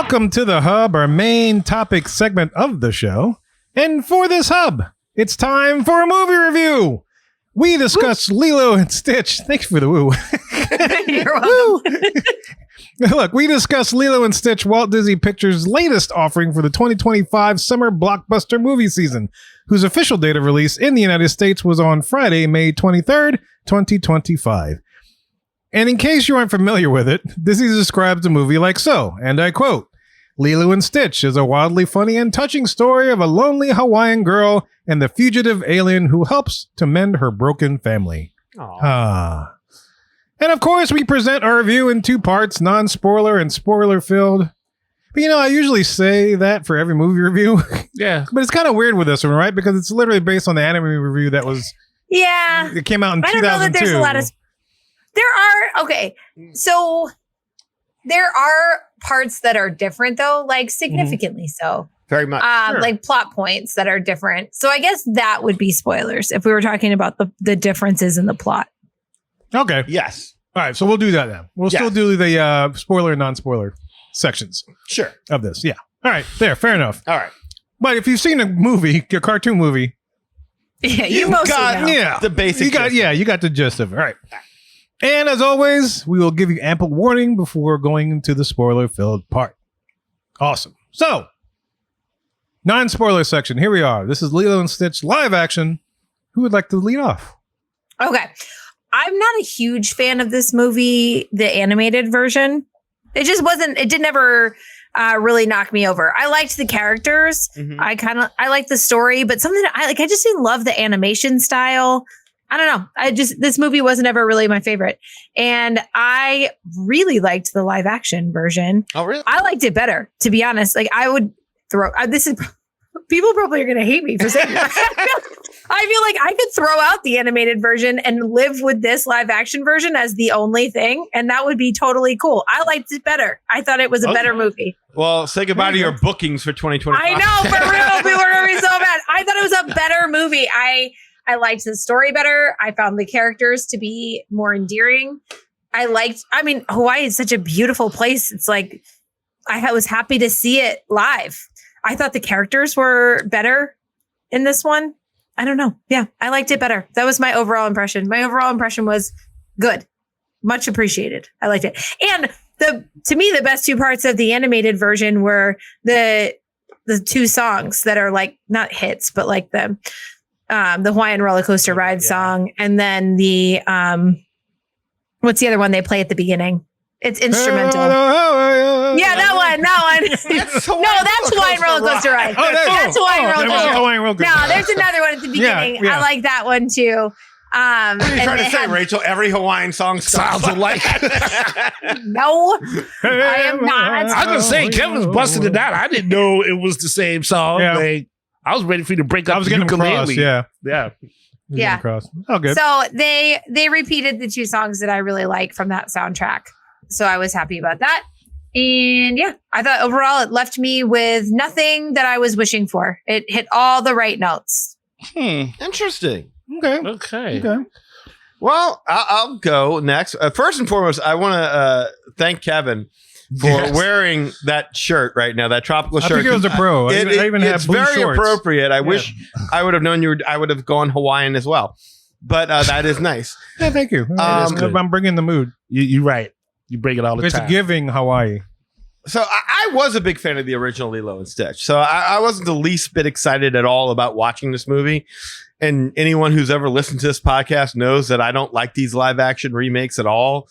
Welcome to the Hub, our main topic segment of the show. And for this Hub, it's time for a movie review. We discuss Lilo and Stitch. Thanks for the woo. You're welcome. Look, we discuss Lilo and Stitch, Walt Disney Pictures' latest offering for the 2025 summer blockbuster movie season, whose official date of release in the United States was on Friday, May 23rd, 2025. And in case you aren't familiar with it, Disney describes the movie like so, and I quote, Lilo and Stitch is a wildly funny and touching story of a lonely Hawaiian girl and the fugitive alien who helps to mend her broken family. And of course, we present our review in two parts, non-spoiler and spoiler-filled. But I usually say that for every movie review. Yeah. But it's kind of weird with this one, right? Because it's literally based on the anime review that was... Yeah. It came out in 2002. I don't know that there's a lot of... So there are parts that are different, though, like significantly so. Very much. Sure. Like plot points that are different. So I guess that would be spoilers if we were talking about the differences in the plot. Okay. Yes. All right. So we'll do that then. We'll still do the spoiler and non-spoiler sections. Sure. Of this. Yeah. All right. There. Fair enough. All right. But if you've seen a movie, a cartoon movie. Yeah, you mostly know. Yeah. The basic. You got the gist of it. All right. And as always, we will give you ample warning before going into the spoiler-filled part. Awesome. So, non-spoiler section. Here we are. This is Lilo and Stitch live action. Who would like to lead off? Okay. I'm not a huge fan of this movie, the animated version. It just wasn't, it did never really knock me over. I liked the characters. Mm-hmm. I liked the story, but something I just didn't love the animation style. I don't know. This movie wasn't ever really my favorite. And I really liked the live action version. Oh, really? I liked it better, to be honest. Like I would people probably are going to hate me for saying that. I feel like I could throw out the animated version and live with this live action version as the only thing. And that would be totally cool. I liked it better. I thought it was a better movie. Well, say goodbye to your bookings for 2025. I know, for real. People are going to be so mad. I thought it was a better movie. I liked the story better. I found the characters to be more endearing. Hawaii is such a beautiful place. It's like, I was happy to see it live. I thought the characters were better in this one. I don't know. Yeah, I liked it better. That was my overall impression. My overall impression was good. Much appreciated. I liked it. And to me, the best two parts of the animated version were the two songs that are like, not hits, but like the Hawaiian roller coaster ride song. And then the, what's the other one they play at the beginning? It's instrumental. Yeah, that one. That's Hawaiian roller coaster ride. That's Hawaiian roller coaster. No, there's another one at the beginning. Yeah. I like that one too. What are you trying to say, Rachel? Every Hawaiian song sounds alike. No, I am not. I was going to say, Kevin's busted it out. I didn't know it was the same song. Yeah. I was ready for you to break up I was the getting ukulele. across, Yeah. Yeah. Oh, good. So they repeated the two songs that I really like from that soundtrack. So I was happy about that. And yeah, I thought overall it left me with nothing that I was wishing for. It hit all the right notes. Interesting. Okay. Well, I'll go next. First and foremost, I want to thank Kevin for wearing that shirt right now, that tropical shirt. I think it was a pro. I even have blue very shorts. Appropriate. I wish I would have known I would have gone Hawaiian as well. But that is nice. Yeah, thank you. I'm bringing the mood. You're right. You bring it all the time. It's giving Hawaii. So I was a big fan of the original Lilo and Stitch. So I wasn't the least bit excited at all about watching this movie. And anyone who's ever listened to this podcast knows that I don't like these live action remakes at all.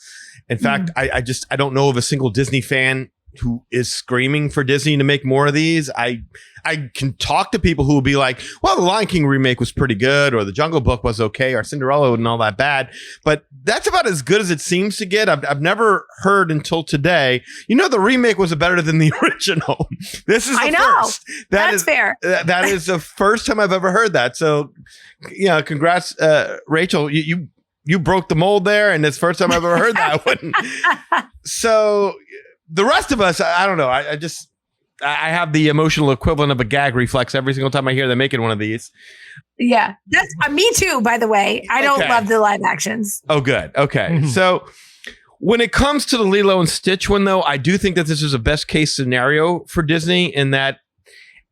In fact, I don't know of a single Disney fan who is screaming for Disney to make more of these. I can talk to people who will be like, well, the Lion King remake was pretty good, or the Jungle Book was okay, or Cinderella wasn't all that bad. But that's about as good as it seems to get. I've never heard until today, the remake was better than the original. This is the first. That's fair. That is the first time I've ever heard that. So, congrats, Rachel. You broke the mold there, and it's the first time I've ever heard that one. So the rest of us, I don't know. I have the emotional equivalent of a gag reflex every single time I hear them making one of these. Yeah, that's me too, by the way. I don't love the live actions. Oh, good. Okay. Mm-hmm. So When it comes to the Lilo and Stitch one, though, I do think that this is a best case scenario for Disney in that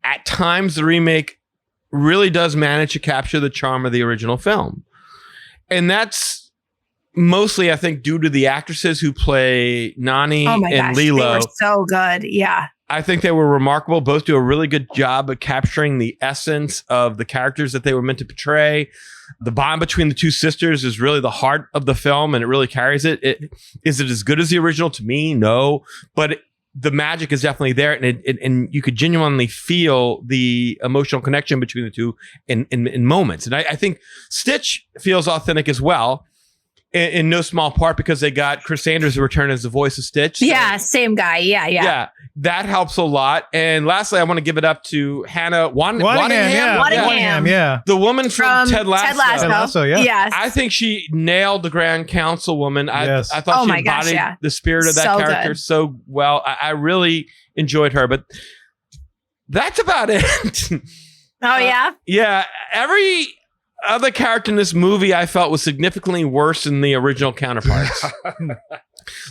at times the remake really does manage to capture the charm of the original film. And that's mostly, I think, due to the actresses who play Nani and Lilo. They were so good. Yeah. I think they were remarkable. Both do a really good job of capturing the essence of the characters that they were meant to portray. The bond between the two sisters is really the heart of the film, and it really carries it. Is it as good as the original? To me, no. But the magic is definitely there, and you could genuinely feel the emotional connection between the two in moments. And I think Stitch feels authentic as well. In no small part because they got Chris Sanders to return as the voice of Stitch. So, yeah, same guy. Yeah, that helps a lot. And lastly, I want to give it up to Hannah Waddingham. Yeah. The woman from Ted Lasso. Ted Lasso, yeah. Yes. I think she nailed the Grand Councilwoman. I thought she embodied the spirit of that character so well. I really enjoyed her, but that's about it. Oh, yeah? Yeah. Every other character in this movie I felt was significantly worse than the original counterparts.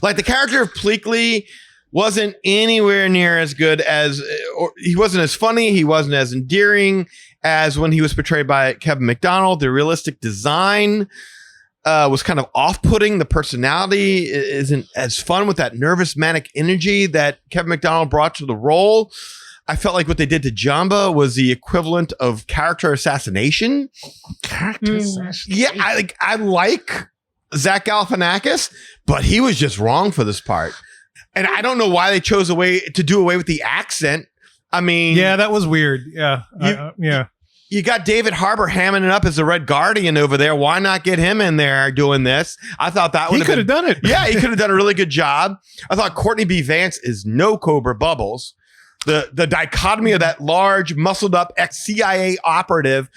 Like the character of Pleakley wasn't anywhere near as good as, or he wasn't as funny, he wasn't as endearing as when he was portrayed by Kevin McDonald. The realistic design was kind of off-putting. The personality isn't as fun with that nervous manic energy that Kevin McDonald brought to the role. I felt like what they did to Jamba was the equivalent of character assassination. Yeah, I like Zach Galifianakis, but he was just wrong for this part. And I don't know why they chose to do away with the accent. I mean, yeah, that was weird. Yeah, you got David Harbour hamming it up as the Red Guardian over there. Why not get him in there doing this? I thought that would he could have done it. Yeah, he could have done a really good job. I thought Courtney B. Vance is no Cobra Bubbles. The dichotomy of that large, muscled up ex-CIA operative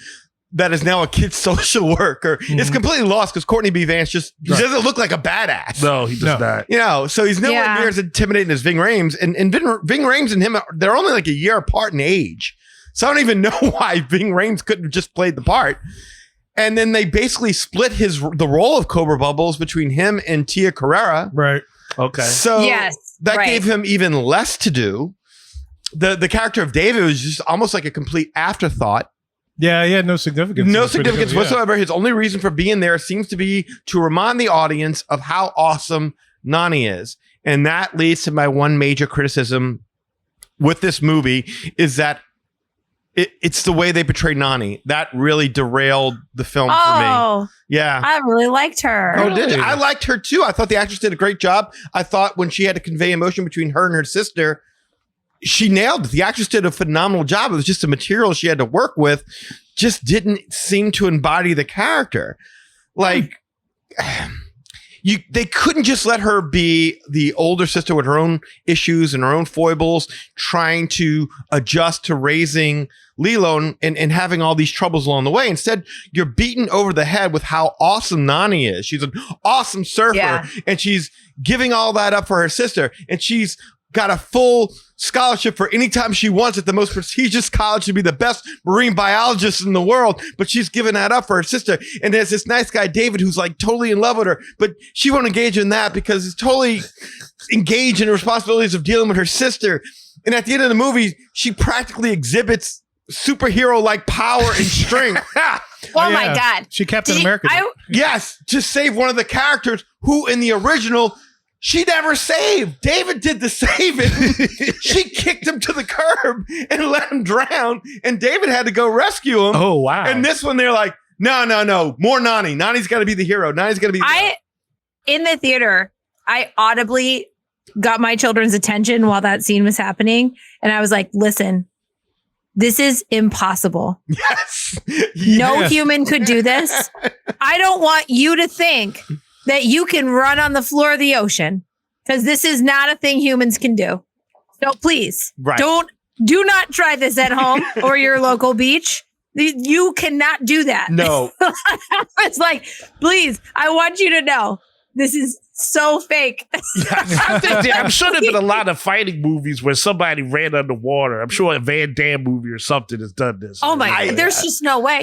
that is now a kid's social worker is completely lost because Courtney B. Vance just doesn't look like a badass. No, he does not. You know, so he's nowhere near as intimidating as Ving Rhames. And Ving Rhames and him, they're only like a year apart in age. So I don't even know why Ving Rhames couldn't have just played the part. And then they basically split the role of Cobra Bubbles between him and Tia Carrere. Right. Okay. So that gave him even less to do. The character of David was just almost like a complete afterthought. Yeah, he had no significance. No significance whatsoever. His only reason for being there seems to be to remind the audience of how awesome Nani is. And that leads to my one major criticism with this movie is that it's the way they portray Nani. That really derailed the film for me. Yeah. I really liked her. Oh, did you? I liked her too. I thought the actress did a great job. I thought when she had to convey emotion between her and her sister, she nailed it. The actress did a phenomenal job. It was just the material she had to work with just didn't seem to embody the character. Like they couldn't just let her be the older sister with her own issues and her own foibles, trying to adjust to raising Lilo and having all these troubles along the way. Instead, you're beaten over the head with how awesome Nani is. She's an awesome surfer and she's giving all that up for her sister. And she's got a full scholarship for any time she wants at the most prestigious college to be the best marine biologist in the world, but she's given that up for her sister. And there's this nice guy, David, who's like totally in love with her, but she won't engage in that because he's totally engaged in the responsibilities of dealing with her sister. And at the end of the movie, she practically exhibits superhero-like power and strength. Oh my God. She Captain America. Yes, to save one of the characters who in the original she never saved. David did the saving. She kicked him to the curb and let him drown. And David had to go rescue him. Oh, wow. And this one, they're like, no. More Nani. Nani's got to be the hero. Nani's got to be the hero. In the theater, I audibly got my children's attention while that scene was happening. And I was like, listen, this is impossible. Yes. No human could do this. I don't want you to think that you can run on the floor of the ocean because this is not a thing humans can do. So please do not try this at home or your local beach. You cannot do that. No. It's like, please, I want you to know this is so fake. I'm sure there's been a lot of fighting movies where somebody ran underwater. I'm sure a Van Damme movie or something has done this. Oh my God. There's just no way.